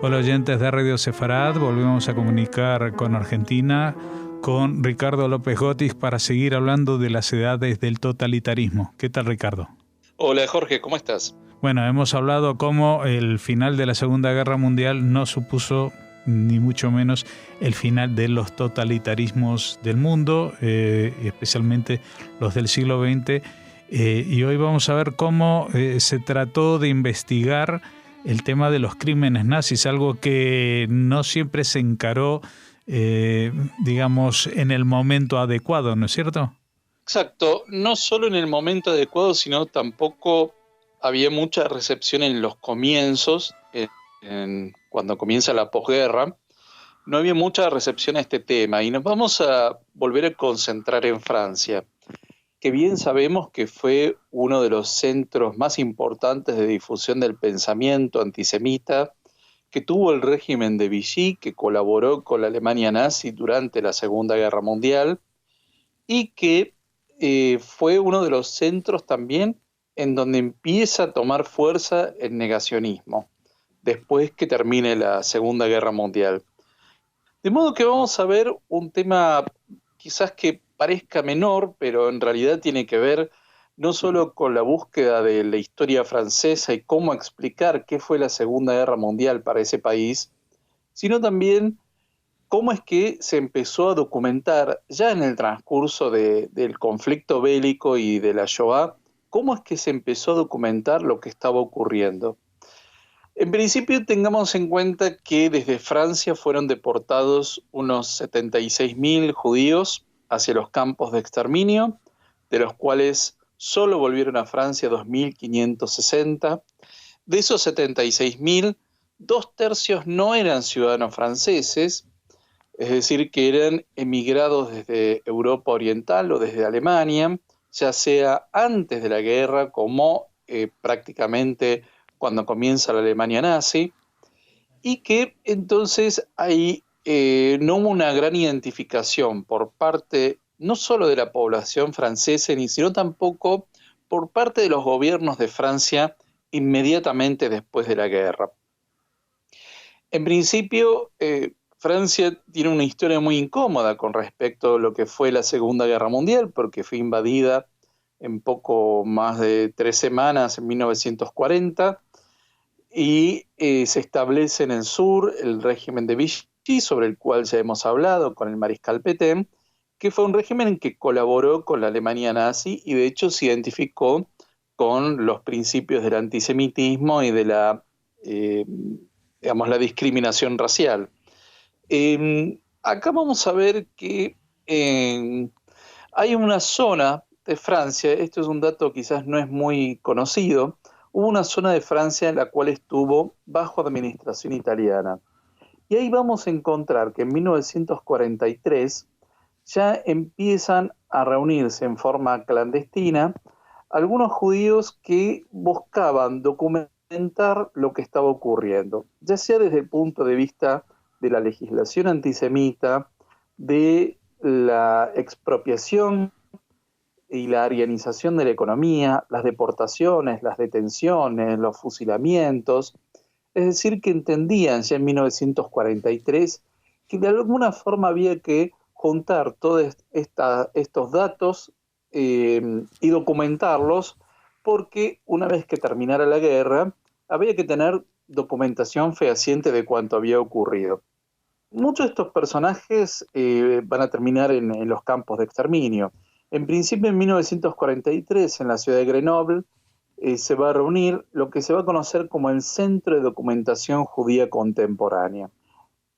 Hola oyentes de Radio Sefarad, volvemos a comunicar con Argentina, con Ricardo López Gotis para seguir hablando de las edades del totalitarismo. ¿Qué tal, Ricardo? Hola Jorge, ¿cómo estás? Bueno, hemos hablado cómo el final de la Segunda Guerra Mundial no supuso ni mucho menos el final de los totalitarismos del mundo, especialmente los del siglo XX, y hoy vamos a ver cómo se trató de investigar el tema de los crímenes nazis, algo que no siempre se encaró, digamos, en el momento adecuado, ¿no es cierto? Exacto, no solo en el momento adecuado, sino tampoco había mucha recepción en los comienzos, cuando comienza la posguerra, no había mucha recepción a este tema y nos vamos a volver a concentrar en Francia, que bien sabemos que fue uno de los centros más importantes de difusión del pensamiento antisemita que tuvo el régimen de Vichy, que colaboró con la Alemania nazi durante la Segunda Guerra Mundial y que fue uno de los centros también en donde empieza a tomar fuerza el negacionismo, después que termine la Segunda Guerra Mundial. De modo que vamos a ver un tema quizás que parezca menor, pero en realidad tiene que ver no solo con la búsqueda de la historia francesa y cómo explicar qué fue la Segunda Guerra Mundial para ese país, sino también cómo es que se empezó a documentar ya en el transcurso del conflicto bélico y de la Shoah, cómo es que se empezó a documentar lo que estaba ocurriendo. En principio tengamos en cuenta que desde Francia fueron deportados unos 76.000 judíos hacia los campos de exterminio, de los cuales solo volvieron a Francia 2.560. De esos 76.000, 2/3 no eran ciudadanos franceses, es decir, que eran emigrados desde Europa Oriental o desde Alemania, ya sea antes de la guerra como prácticamente cuando comienza la Alemania nazi, y que entonces ahí no hubo una gran identificación por parte no solo de la población francesa, sino tampoco por parte de los gobiernos de Francia inmediatamente después de la guerra. En principio, Francia tiene una historia muy incómoda con respecto a lo que fue la Segunda Guerra Mundial, porque fue invadida en poco más de 3 semanas, en 1940, y se establece en el sur el régimen de Vichy, sobre el cual ya hemos hablado con el mariscal Pétain, que fue un régimen en que colaboró con la Alemania nazi y de hecho se identificó con los principios del antisemitismo y de la, digamos, la discriminación racial. Acá vamos a ver que hay una zona de Francia, esto es un dato quizás no es muy conocido, hubo una zona de Francia en la cual estuvo bajo administración italiana. Y ahí vamos a encontrar que en 1943 ya empiezan a reunirse en forma clandestina algunos judíos que buscaban documentar lo que estaba ocurriendo, ya sea desde el punto de vista de la legislación antisemita, de la expropiación y la arianización de la economía, las deportaciones, las detenciones, los fusilamientos. Es decir, que entendían ya en 1943 que de alguna forma había que juntar todos estos datos y documentarlos, porque una vez que terminara la guerra había que tener documentación fehaciente de cuánto había ocurrido. Muchos de estos personajes van a terminar en los campos de exterminio. En principio, en 1943, en la ciudad de Grenoble, se va a reunir lo que se va a conocer como el Centro de Documentación Judía Contemporánea.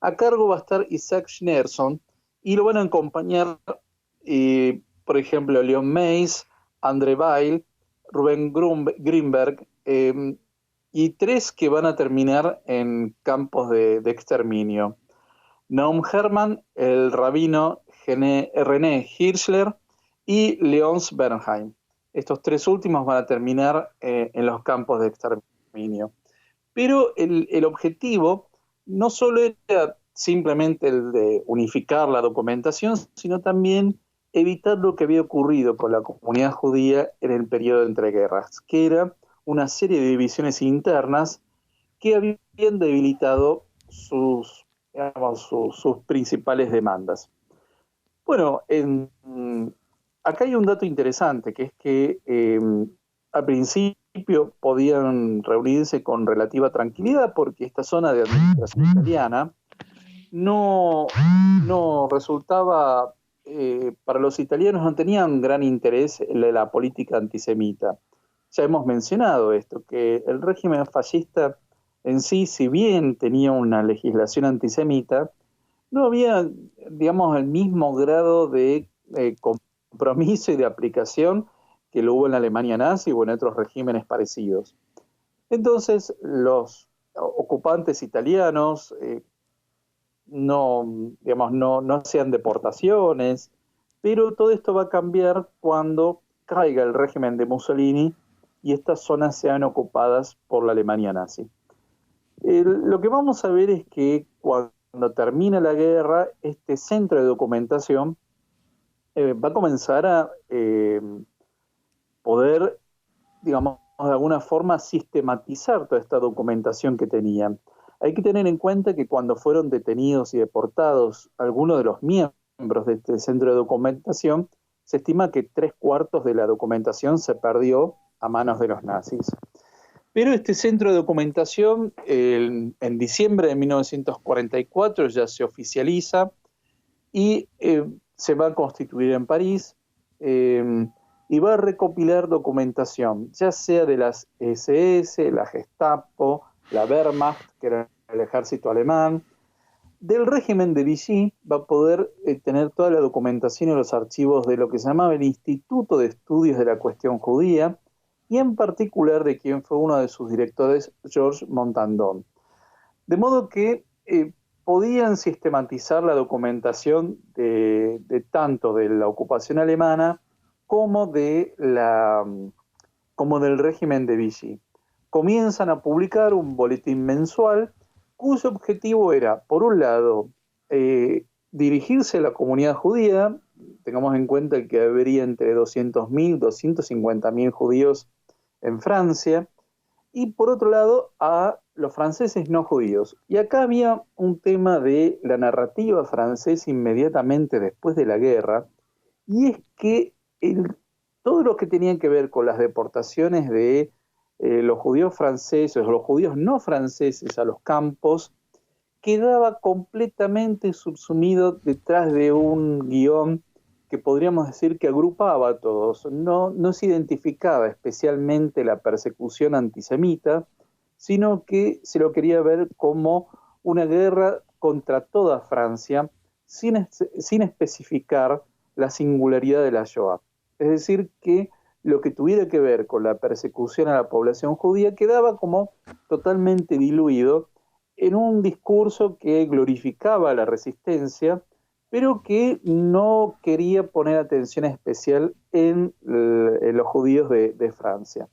A cargo va a estar Isaac Schneerson y lo van a acompañar, por ejemplo, Leon Mays, André Weil, Rubén Greenberg, y 3 que van a terminar en campos de exterminio. Naum Hermann, el rabino René Hirschler y Leonce Bernheim. Estos 3 últimos van a terminar en los campos de exterminio. Pero el objetivo no solo era simplemente el de unificar la documentación, sino también evitar lo que había ocurrido con la comunidad judía en el periodo de entreguerras, que era una serie de divisiones internas que habían debilitado sus principales demandas. Bueno, acá hay un dato interesante, que es que al principio podían reunirse con relativa tranquilidad porque esta zona de administración italiana no resultaba, para los italianos no tenían gran interés en la política antisemita. Ya hemos mencionado esto, que el régimen fascista en sí, si bien tenía una legislación antisemita, no había, digamos, el mismo grado de compromiso y de aplicación que lo hubo en la Alemania nazi o en otros regímenes parecidos. Entonces, los ocupantes italianos no hacían deportaciones, pero todo esto va a cambiar cuando caiga el régimen de Mussolini y estas zonas sean ocupadas por la Alemania nazi. Lo que vamos a ver es que cuando termina la guerra, este centro de documentación va a comenzar a poder, digamos, de alguna forma sistematizar toda esta documentación que tenían. Hay que tener en cuenta que cuando fueron detenidos y deportados algunos de los miembros de este centro de documentación, se estima que 3/4 de la documentación se perdió a manos de los nazis. Pero este centro de documentación, en diciembre de 1944, ya se oficializa y se va a constituir en París y va a recopilar documentación, ya sea de las SS, la Gestapo, la Wehrmacht, que era el ejército alemán. Del régimen de Vichy va a poder tener toda la documentación y los archivos de lo que se llamaba el Instituto de Estudios de la Cuestión Judía, y en particular de quien fue uno de sus directores, Georges Montandon. De modo que podían sistematizar la documentación de tanto de la ocupación alemana como del régimen de Vichy. Comienzan a publicar un boletín mensual cuyo objetivo era, por un lado, dirigirse a la comunidad judía. Tengamos en cuenta que habría entre 200.000 y 250.000 judíos en Francia, y por otro lado a los franceses no judíos. Y acá había un tema de la narrativa francesa inmediatamente después de la guerra, y es que todo lo que tenía que ver con las deportaciones de los judíos franceses o los judíos no franceses a los campos quedaba completamente subsumido detrás de un guión que podríamos decir que agrupaba a todos. No se identificaba especialmente la persecución antisemita, sino que se lo quería ver como una guerra contra toda Francia, sin especificar la singularidad de la Shoah. Es decir, que lo que tuviera que ver con la persecución a la población judía quedaba como totalmente diluido en un discurso que glorificaba la resistencia, pero que no quería poner atención especial en los judíos de Francia.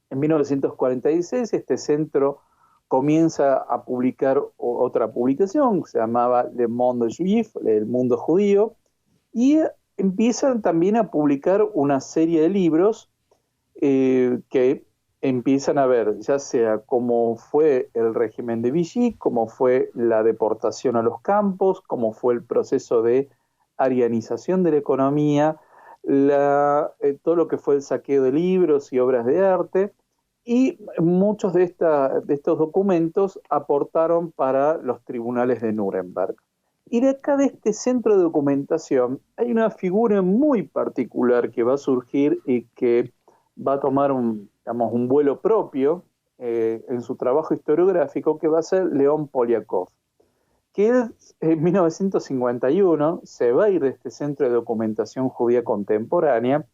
En 1946 este centro comienza a publicar otra publicación, que se llamaba Le Monde Juif, el mundo judío, y empiezan también a publicar una serie de libros que empiezan a ver, ya sea cómo fue el régimen de Vichy, cómo fue la deportación a los campos, cómo fue el proceso de arianización de la economía, todo lo que fue el saqueo de libros y obras de arte, y muchos de estos documentos aportaron para los tribunales de Nuremberg. Y de acá, de este centro de documentación, hay una figura muy particular que va a surgir y que va a tomar un vuelo propio en su trabajo historiográfico, que va a ser León Poliakov, que él en 1951 se va a ir de este centro de documentación judía contemporánea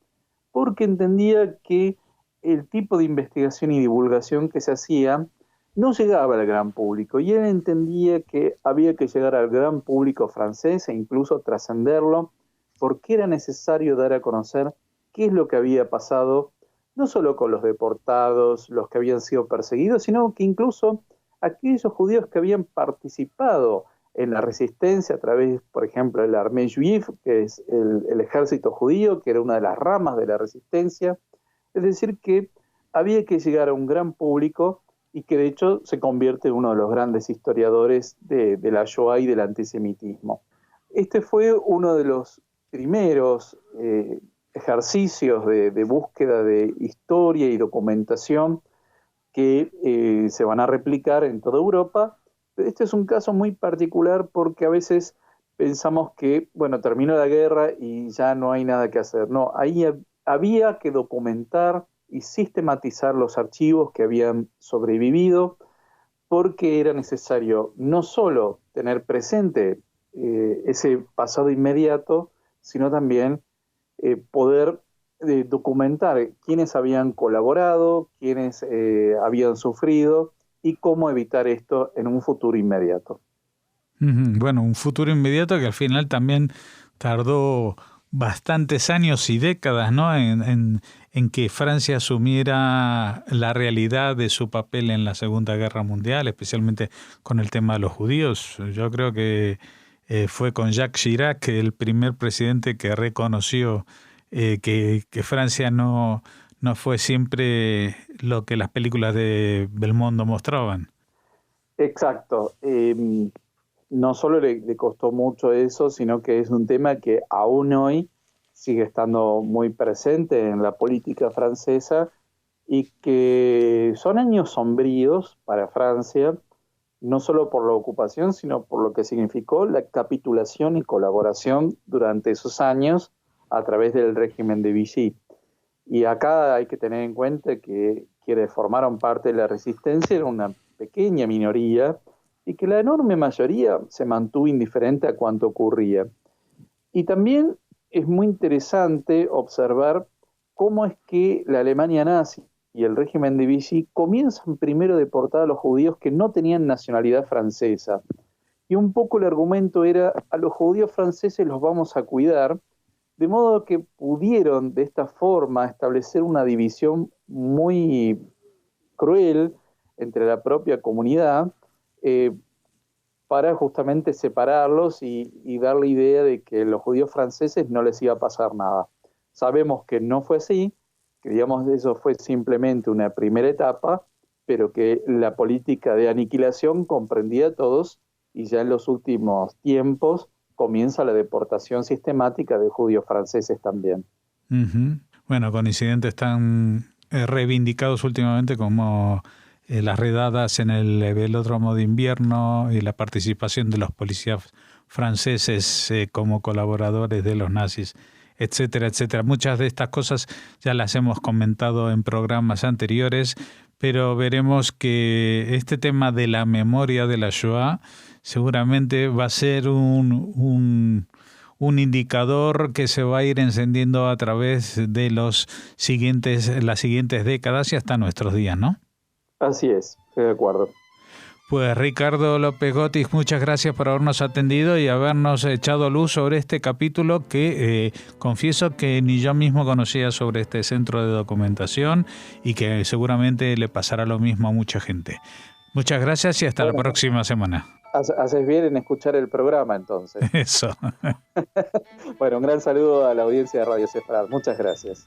porque entendía que el tipo de investigación y divulgación que se hacía no llegaba al gran público, y él entendía que había que llegar al gran público francés e incluso trascenderlo, porque era necesario dar a conocer qué es lo que había pasado, no solo con los deportados, los que habían sido perseguidos, sino que incluso aquellos judíos que habían participado en la resistencia a través, por ejemplo, del Armée Juif, que es el ejército judío, que era una de las ramas de la resistencia. Es decir, que había que llegar a un gran público, y que de hecho se convierte en uno de los grandes historiadores de la Shoah y del antisemitismo. Este fue uno de los primeros ejercicios de búsqueda de historia y documentación que se van a replicar en toda Europa. Este es un caso muy particular porque a veces pensamos que, bueno, terminó la guerra y ya no hay nada que hacer. No, ahí había que documentar y sistematizar los archivos que habían sobrevivido, porque era necesario no solo tener presente ese pasado inmediato, sino también poder documentar quiénes habían colaborado, quiénes habían sufrido y cómo evitar esto en un futuro inmediato. Bueno, un futuro inmediato que al final también tardó bastantes años y décadas, ¿no? en que Francia asumiera la realidad de su papel en la Segunda Guerra Mundial, especialmente con el tema de los judíos. Yo creo que fue con Jacques Chirac el primer presidente que reconoció que Francia no fue siempre lo que las películas de Belmondo mostraban. Exacto. No solo le costó mucho eso, sino que es un tema que aún hoy sigue estando muy presente en la política francesa y que son años sombríos para Francia, no solo por la ocupación, sino por lo que significó la capitulación y colaboración durante esos años a través del régimen de Vichy. Y acá hay que tener en cuenta que quienes formaron parte de la resistencia era una pequeña minoría y que la enorme mayoría se mantuvo indiferente a cuanto ocurría. Y también es muy interesante observar cómo es que la Alemania nazi y el régimen de Vichy comienzan primero a deportar a los judíos que no tenían nacionalidad francesa. Y un poco el argumento era, a los judíos franceses los vamos a cuidar, de modo que pudieron de esta forma establecer una división muy cruel entre la propia comunidad, para justamente separarlos y dar la idea de que a los judíos franceses no les iba a pasar nada. Sabemos que no fue así, que digamos eso fue simplemente una primera etapa, pero que la política de aniquilación comprendía a todos y ya en los últimos tiempos comienza la deportación sistemática de judíos franceses también. Uh-huh. Bueno, con incidentes tan reivindicados últimamente como las redadas en el velódromo de invierno y la participación de los policías franceses como colaboradores de los nazis, etcétera, etcétera. Muchas de estas cosas ya las hemos comentado en programas anteriores, pero veremos que este tema de la memoria de la Shoah seguramente va a ser un indicador que se va a ir encendiendo a través de las siguientes décadas y hasta nuestros días, ¿no? Así es, estoy de acuerdo. Pues Ricardo López Gotis, muchas gracias por habernos atendido y habernos echado luz sobre este capítulo que confieso que ni yo mismo conocía sobre este centro de documentación y que seguramente le pasará lo mismo a mucha gente. Muchas gracias y hasta la próxima semana. Haces bien en escuchar el programa entonces. Eso. Bueno, un gran saludo a la audiencia de Radio Sefarad. Muchas gracias.